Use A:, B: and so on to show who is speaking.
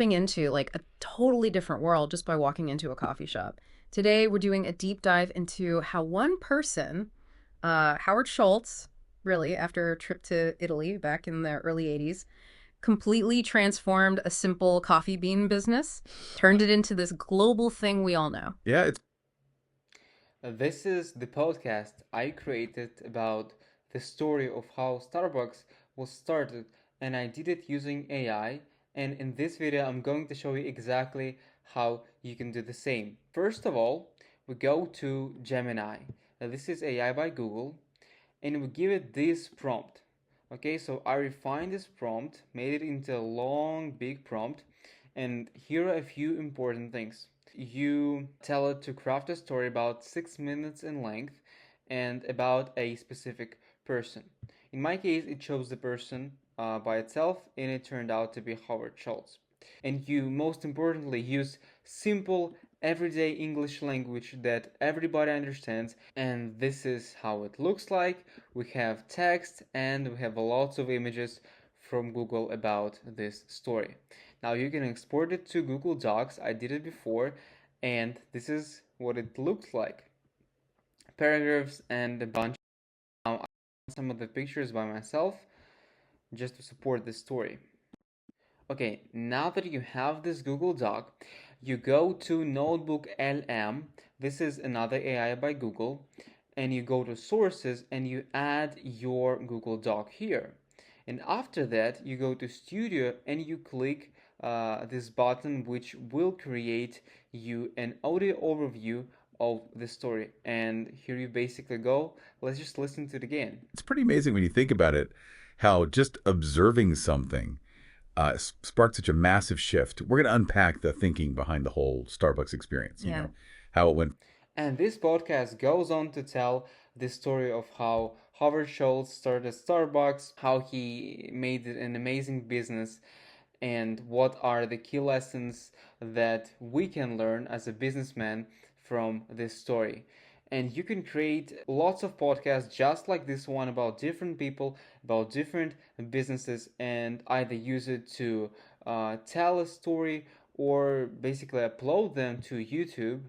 A: into like a totally different world just by walking into a coffee shop. Today, we're doing a deep dive into how one person, Howard Schultz, really, after a trip to Italy back in the early 80s, completely transformed a simple coffee bean business, turned it into this global thing we all know.
B: Yeah, it's
C: This is the podcast I created about the story of how Starbucks was started, and I did it using AI. And in this video, I'm going to show you exactly how you can do the same. First of all, we go to Gemini. Now, this is AI by Google, and we give it this prompt. Okay, so I refined this prompt, made it into a long, big prompt, and here are a few important things. You tell it to craft a story about 6 minutes in length and about a specific person. In my case, it chose the person by itself, and it turned out to be Howard Schultz. And you, most importantly, use simple, everyday English language that everybody understands, and this is how it looks like. We have text and we have lots of images from Google about this story. Now you can export it to Google Docs. I did it before, and this is what it looks like. Paragraphs and a bunch. Now I some of the pictures by myself just to support this story. Okay, now that you have this Google Doc, you go to Notebook LM. This is another AI by Google, and you go to sources and you add your Google Doc here. And after that, you go to Studio and you click this button, which will create you an audio overview of the story. And here you basically go. Let's just listen to it again.
B: pretty amazing when you think about it, how just observing something sparked such a massive shift. We're going to unpack the thinking behind the whole Starbucks experience.
A: Yeah.
B: How it went.
C: And this podcast goes on to tell the story of how Howard Schultz started Starbucks, how he made it an amazing business, and what are the key lessons that we can learn as a businessman from this story. And you can create lots of podcasts just like this one about different people, about different businesses, and either use it to tell a story or basically upload them to YouTube